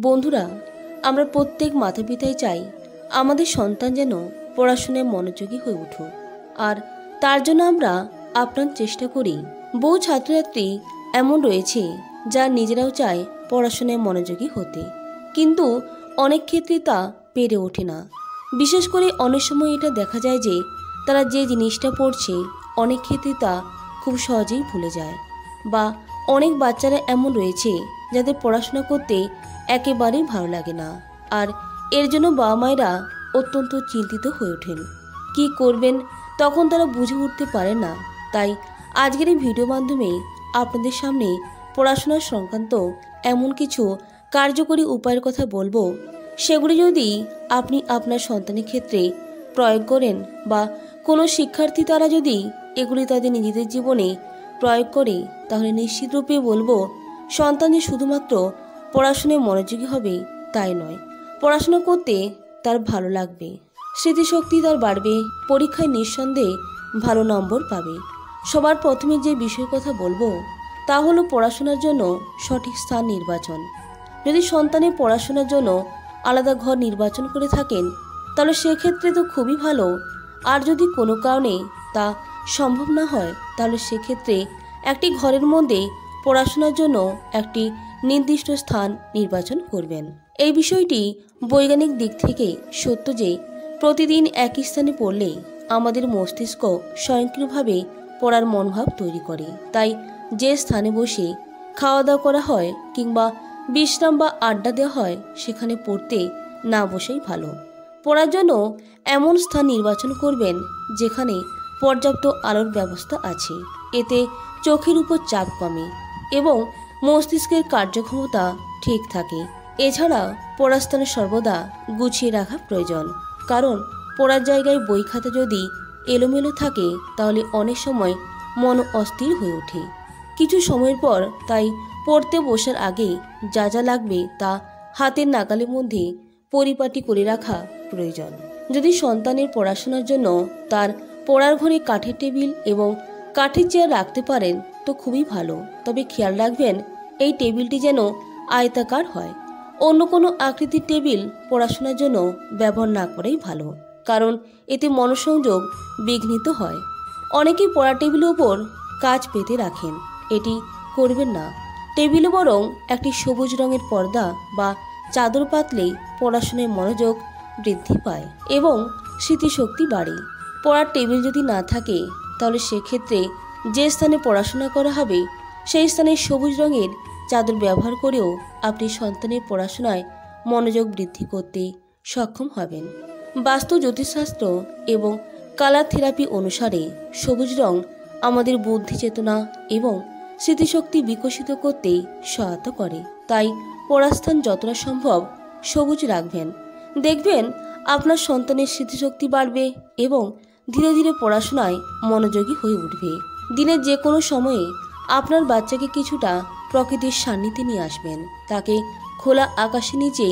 বন্ধুরা, আমরা প্রত্যেক মাতা পিতাই চাই আমাদের সন্তান যেন পড়াশোনায় মনোযোগী হয়ে উঠুক, আর তার জন্য আমরা আপ্রাণ চেষ্টা করি। বহু ছাত্রছাত্রী এমন রয়েছে যারা নিজেরাও চায় পড়াশোনায় মনোযোগী হতে, কিন্তু অনেক ক্ষেত্রে তা পেরে ওঠে না। বিশেষ করে অনেক সময় এটা দেখা যায় যে তারা যে জিনিসটা পড়ছে অনেক ক্ষেত্রে তা খুব সহজেই ভুলে যায়, বা অনেক বাচ্চারা এমন রয়েছে যাদের পড়াশোনা করতে একেবারেই ভালো লাগে না, আর এর জন্য বাবা মায়েরা অত্যন্ত চিন্তিত হয়ে ওঠেন। কি করবেন তখন তারা বুঝে উঠতে পারে না। তাই আজকের এই ভিডিও মাধ্যমে আপনাদের সামনে পড়াশোনার সংক্রান্ত এমন কিছু কার্যকরী উপায়ের কথা বলবো, সেগুলি যদি আপনি আপনার সন্তানের ক্ষেত্রে প্রয়োগ করেন বা কোনো শিক্ষার্থী তারা যদি এগুলি তাদের নিজেদের জীবনে প্রয়োগ করে, তাহলে নিশ্চিতরূপে বলবো সন্তান যে শুধুমাত্র পড়াশোনায় মনোযোগী হবে তাই নয়, পড়াশোনা করতে তার ভালো লাগবে, স্মৃতিশক্তি তার বাড়বে, পরীক্ষায় নিঃসন্দেহে ভালো নম্বর পাবে। সবার প্রথমে যে বিষয়ের কথা বলবো তা হলো পড়াশোনার জন্য সঠিক স্থান নির্বাচন। যদি সন্তানের পড়াশোনার জন্য আলাদা ঘর নির্বাচন করে থাকেন তাহলে সেক্ষেত্রে তো খুবই ভালো, আর যদি কোনো কারণে তা সম্ভব না হয় তাহলে সেক্ষেত্রে একটি ঘরের মধ্যে পড়াশোনার জন্য একটি নির্দিষ্ট স্থান নির্বাচন করবেন। এই বিষয়টি বৈজ্ঞানিক দিক থেকে সত্য যে প্রতিদিন একই স্থানে পড়লে আমাদের মস্তিষ্ক স্বয়ংক্রিয়ভাবে পড়ার মনোভাব তৈরি করে। তাই যে স্থানে বসে খাওয়া দাওয়া করা হয় কিংবা বিশ্রাম বা আড্ডা দেওয়া হয় সেখানে পড়তে না বসেই ভালো। পড়ার জন্য এমন স্থান নির্বাচন করবেন যেখানে পর্যাপ্ত আলোর ব্যবস্থা আছে, এতে চোখের উপর চাপ কমে এবং মস্তিষ্কের কার্যক্ষমতা ঠিক থাকে। এছাড়া পড়ার স্থানে সর্বদা গুছিয়ে রাখা প্রয়োজন, কারণ পড়ার জায়গায় বই খাতা যদি এলোমেলো থাকে তাহলে অনেক সময় মন অস্থির হয়ে ওঠে কিছু সময়ের পর। তাই পড়তে বসার আগে যা যা লাগবে তা হাতের নাগালের মধ্যে পরিপাটি করে রাখা প্রয়োজন। যদি সন্তানের পড়াশোনার জন্য তার পড়ার ঘরে কাঠের টেবিল এবং কাঠের চেয়ার রাখতে পারেন তো খুবই ভালো, তবে খেয়াল রাখবেন এই টেবিলটি যেন আয়তাকার হয়। অন্য কোনো আকৃতির টেবিল পড়াশোনার জন্য ব্যবহার না করাই ভালো, কারণ এতে মনোসংযোগ বিঘ্নিত হয়। অনেকেই পড়ার টেবিলের উপর কাঁচ পেতে রাখেন, এটি করবেন না। টেবিলে বরং একটি সবুজ রঙের পর্দা বা চাদর পাতলেই পড়াশোনায় মনোযোগ বৃদ্ধি পায় এবং স্মৃতিশক্তি বাড়ে। পড়ার টেবিল যদি না থাকে তাহলে সেক্ষেত্রে যে স্থানে পড়াশোনা করা হবে সেই স্থানে সবুজ রঙের চাদর ব্যবহার করেও আপনি সন্তানের পড়াশোনায় মনোযোগ বৃদ্ধি করতে সক্ষম হবেন। বাস্তু জ্যোতিষশাস্ত্র এবং কালার থেরাপি অনুসারে সবুজ রং আমাদের বুদ্ধি চেতনা এবং স্মৃতিশক্তি বিকশিত করতে সহায়তা করে। তাই পড়ার স্থান যতটা সম্ভব সবুজ রাখবেন, দেখবেন আপনার সন্তানের স্মৃতিশক্তি বাড়বে এবং ধীরে ধীরে পড়াশোনায় মনোযোগী হয়ে উঠবে। দিনের যে কোনো সময়ে আপনার বাচ্চাকে কিছুটা প্রকৃতির সান্নিধ্যে নিয়ে আসবেন, তাকে খোলা আকাশের নিচে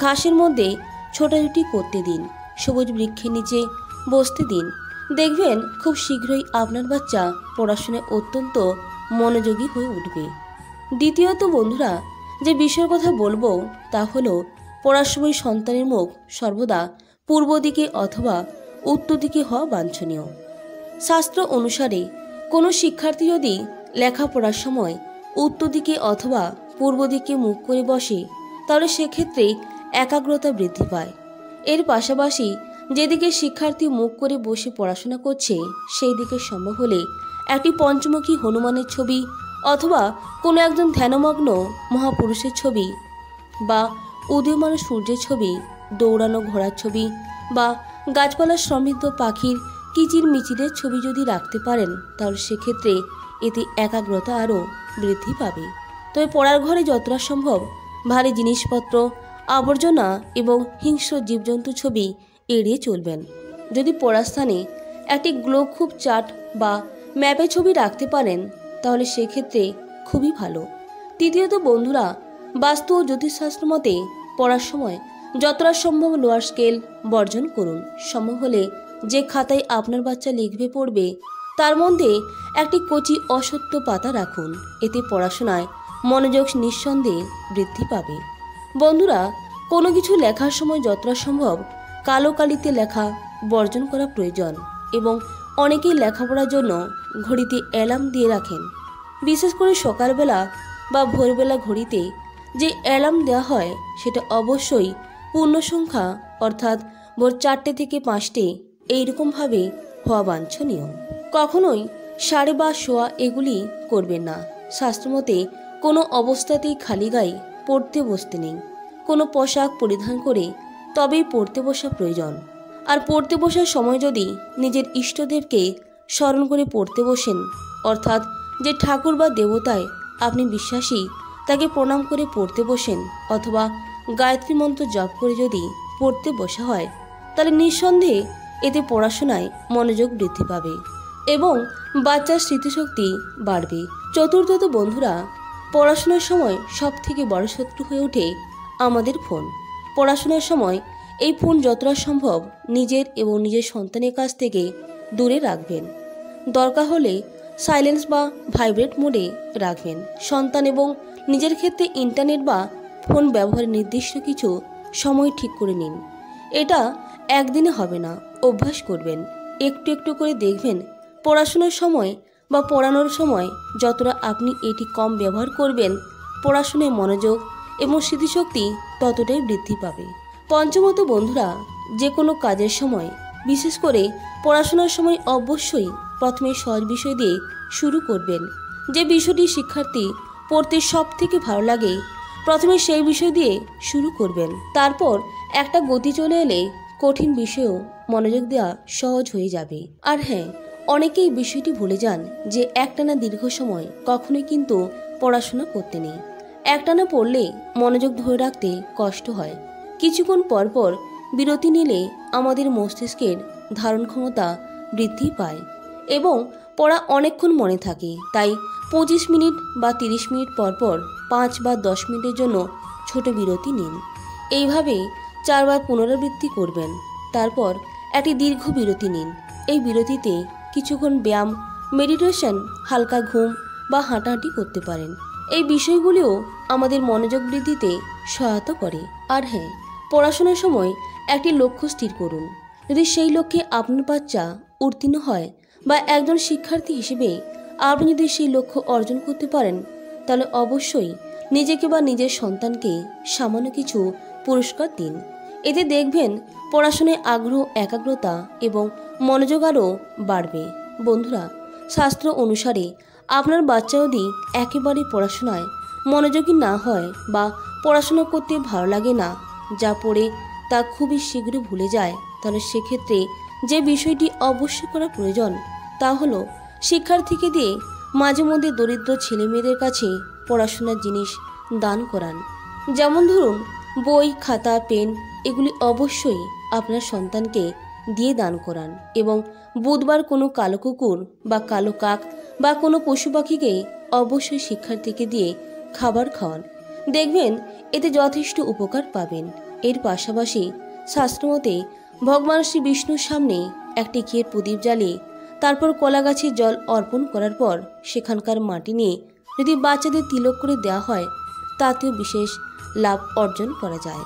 ঘাসের মধ্যে ছোটাছুটি করতে দিন, সবুজ বৃক্ষের নিচে বসতে দিন, দেখবেন খুব শীঘ্রই আপনার বাচ্চা পড়াশোনায় অত্যন্ত মনোযোগী হয়ে উঠবে। দ্বিতীয়ত বন্ধুরা, যে বিষয়ের কথা বলবো তা হলো পড়ার সময় সন্তানের মুখ সর্বদা পূর্ব দিকে অথবা উত্তর দিকে হওয়া বাঞ্ছনীয়। শাস্ত্র অনুসারে কোনো শিক্ষার্থী যদি লেখাপড়ার সময় উত্তর দিকে অথবা পূর্ব দিকে মুখ করে বসে তাহলে সেক্ষেত্রে একাগ্রতা বৃদ্ধি পায়। এর পাশাপাশি যেদিকে শিক্ষার্থী মুখ করে বসে পড়াশোনা করছে সেই দিকে সম্ভব হলে একটি পঞ্চমুখী হনুমানের ছবি অথবা কোনো একজন ধ্যানমগ্ন মহাপুরুষের ছবি বা উদীয়মান সূর্যের ছবি, দৌড়ানো ঘোড়ার ছবি বা গাছপালা সমৃদ্ধ পাখির কিচির মিচিরের ছবি যদি রাখতে পারেন তাহলে সেক্ষেত্রে এতে একাগ্রতা আরও বৃদ্ধি পাবে। তবে পড়ার ঘরে যতটা সম্ভব ভারী জিনিসপত্র, আবর্জনা এবং হিংস্র জীবজন্তু ছবি এড়িয়ে চলবেন। যদি পড়ার স্থানে একটি গ্লোব চার্ট বা ম্যাপের ছবি রাখতে পারেন তাহলে সেক্ষেত্রে খুবই ভালো। তৃতীয়ত বন্ধুরা, বাস্তু ও জ্যোতিষশাস্ত্র মতে পড়ার সময় যতটা সম্ভব লোয়ার স্কেল বর্জন করুন। সম্ভব হলে যে খাতায় আপনার বাচ্চা লিখবে পড়বে তার মধ্যে একটি কচি অসত্য পাতা রাখুন, এতে পড়াশোনায় মনোযোগ নিঃসন্দেহে বৃদ্ধি পাবে। বন্ধুরা, কোনো কিছু লেখার সময় যতটা সম্ভব কালো কালিতে লেখা বর্জন করা প্রয়োজন এবং অনেকেই লেখাপড়ার জন্য ঘড়িতে অ্যালার্ম দিয়ে রাখেন। বিশেষ করে সকালবেলা বা ভোরবেলা ঘড়িতে যে অ্যালার্ম দেওয়া হয় সেটা অবশ্যই পূর্ণ সংখ্যা অর্থাৎ ভোর 4টে থেকে 5টে এইরকমভাবে হওয়া বাঞ্ছনীয়। কখনোই সাড়ে বা শোয়া এগুলি করবেন না। শাস্ত্রমতে কোনো অবস্থাতেই খালি গায়ে পড়তে বসতে নেই। কোনো পোশাক পরিধান করে তবেই পড়তে বসা প্রয়োজন। আর পড়তে বসার সময় যদি নিজের ইষ্টদেবকে স্মরণ করে পড়তে বসেন, অর্থাৎ যে ঠাকুর বা দেবতায় আপনি বিশ্বাসী তাকে প্রণাম করে পড়তে বসেন অথবা গায়ত্রী মন্ত্র জপ করে যদি পড়তে বসা হয়, তাহলে নিঃসন্দেহে এতে পড়াশোনায় মনোযোগ বৃদ্ধি পাবে এবং বাচ্চার স্মৃতিশক্তি বাড়বে। চতুর্থত বন্ধুরা, পড়াশোনার সময় সবথেকে বড় শত্রু হয়ে ওঠে আমাদের ফোন। পড়াশোনার সময় এই ফোন যতটা সম্ভব নিজের এবং নিজের সন্তানের কাছ থেকে দূরে রাখবেন। দরকার হলে সাইলেন্স বা ভাইব্রেট মোডে রাখবেন। সন্তান এবং নিজের ক্ষেত্রে ইন্টারনেট বা ফোন ব্যবহারের নির্দিষ্ট কিছু সময় ঠিক করে নিন। এটা একদিনে হবে না, অভ্যাস করবেন। একটু একটু করে দেখবেন পড়াশোনার সময় বা পড়ানোর সময় যতটা আপনি এটি কম ব্যবহার করবেন, পড়াশোনায় মনোযোগ এবং স্মৃতিশক্তি ততটাই বৃদ্ধি পাবে। পঞ্চমত বন্ধুরা, যে কোনো কাজের সময়, বিশেষ করে পড়াশোনার সময় অবশ্যই প্রথমে সহজ বিষয় দিয়ে শুরু করবেন। যে বিষয়টি শিক্ষার্থী পড়তে সব থেকে ভালো লাগে প্রথমে সেই বিষয় দিয়ে শুরু করবেন। তারপর একটা গতি চলে এলে কঠিন বিষয়েও মনোযোগ দেওয়া সহজ হয়ে যাবে। আর হ্যাঁ, অনেকেই বিষয়টি ভুলে যান যে একটানা দীর্ঘ সময় কখনোই কিন্তু পড়াশোনা করতে নেই। একটানা পড়লে মনোযোগ ধরে রাখতে কষ্ট হয়। কিছুক্ষণ পরপর বিরতি নিলে আমাদের মস্তিষ্কের ধারণ ক্ষমতা বৃদ্ধি পায় এবং পড়া অনেকক্ষণ মনে থাকে। তাই 25 মিনিট বা 30 মিনিট পরপর 5 বা 10 মিনিটের জন্য ছোট বিরতি নিন। এইভাবে 4 বার পুনরাবৃত্তি করবেন। তারপর একটি দীর্ঘ বিরতি নিন। এই বিরতিতে কিছুক্ষণ ব্যায়াম, মেডিটেশন, হালকা ঘুম বা হাঁটাহাঁটি করতে পারেন। এই বিষয়গুলিও আমাদের মনোযোগ বৃদ্ধিতে সহায়তা করে। আর হ্যাঁ, পড়াশোনার সময় একটি লক্ষ্য স্থির করুন। যদি সেই লক্ষ্যে আপনার বাচ্চা উত্তীর্ণ হয় বা একজন শিক্ষার্থী হিসেবে আপনি যদি সেই লক্ষ্য অর্জন করতে পারেন, তাহলে অবশ্যই নিজেকে বা নিজের সন্তানকে সামান্য কিছু পুরস্কার দিন। এতে দেখবেন পড়াশোনায় আগ্রহ, একাগ্রতা এবং মনোযোগ আরও বাড়বে। বন্ধুরা, শাস্ত্র অনুসারে আপনার বাচ্চা যদি একেবারে পড়াশোনায় মনোযোগী না হয় বা পড়াশোনা করতে ভালো লাগে না, যা পড়ে তা খুবই শীঘ্র ভুলে যায়, তাহলে সেক্ষেত্রে যে বিষয়টি অবশ্যই করা প্রয়োজন তা হলো শিক্ষার্থীকে দিয়ে মাঝে মধ্যে দরিদ্র ছেলেমেয়েদের কাছে পড়াশোনার জিনিস দান করান। যেমন ধরুন বই, খাতা, পেন, এগুলি অবশ্যই আপনার সন্তানকে দিয়ে দান করান এবং বুধবার কোনো কালো কুকুর বা কালো কাক বা কোনো পশু পাখিকে অবশ্যই শিক্ষার্থীকে দিয়ে খাবার খাওয়ান। দেখবেন এতে যথেষ্ট উপকার পাবেন। এর পাশাপাশি শাস্ত্রমতে ভগবান শ্রী বিষ্ণুর সামনে একটি ঘিয়ের প্রদীপ জ্বালিয়ে তারপর কলা গাছে জল অর্পণ করার পর সেখানকার মাটি নিয়ে যদি বাচ্চাদের তিলক করে দেওয়া হয়, তাতেও বিশেষ লাভ অর্জন করা যায়।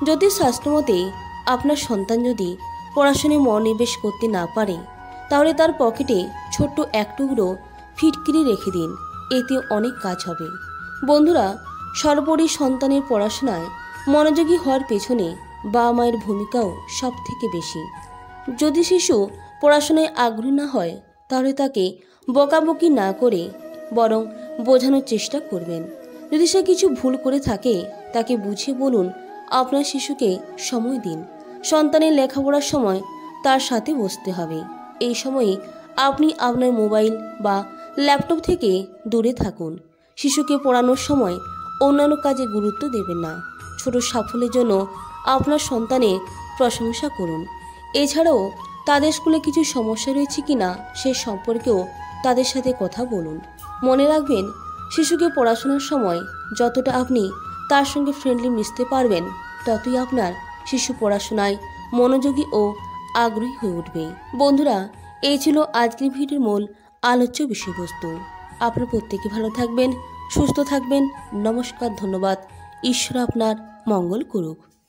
জ্যোতিষ শাস্ত্রমতে আপনার সন্তান যদি পড়াশোনায় মনোনিবেশ করতে না পারে, তাহলে তার পকেটে ছোট্ট এক টুকরো ফিটকিরি রেখে দিন, এতে অনেক কাজ হবে। বন্ধুরা, সর্বোপরি সন্তানের পড়াশোনায় মনোযোগী হওয়ার পেছনে বাবা মায়ের ভূমিকাও সব থেকে বেশি। যদি শিশু পড়াশোনায় আগ্রহী না হয়, তাহলে তাকে বকাবকি না করে বরং বোঝানোর চেষ্টা করবেন। যদি সে কিছু ভুল করে থাকে, তাকে বুঝিয়ে বলুন। আপনার শিশুকে সময় দিন। সন্তানের লেখাপড়ার সময় তার সাথে বসতে হবে। এই সময়ে আপনি আপনার মোবাইল বা ল্যাপটপ থেকে দূরে থাকুন। শিশুকে পড়ানোর সময় অন্যান্য কাজে গুরুত্ব দেবেন না। ছোট সাফল্যের জন্য আপনার সন্তানের প্রশংসা করুন। এছাড়াও তাদের স্কুলে কিছু সমস্যা রয়েছে কিনা সে সম্পর্কেও তাদের সাথে কথা বলুন। মনে রাখবেন, শিশুকে পড়াশোনার সময় যতটা আপনি তার সঙ্গে ফ্রেন্ডলি মিশতে পারবেন, ততই আপনার শিশু পড়াশোনায় মনোযোগী ও আগ্রহী হয়ে উঠবে। বন্ধুরা, এই ছিল আজকের ভিডিওর মূল আলোচ্য বিষয়বস্তু। আপনারা প্রত্যেকে ভালো থাকবেন, সুস্থ থাকবেন। নমস্কার, ধন্যবাদ। ঈশ্বর আপনার মঙ্গল করুক।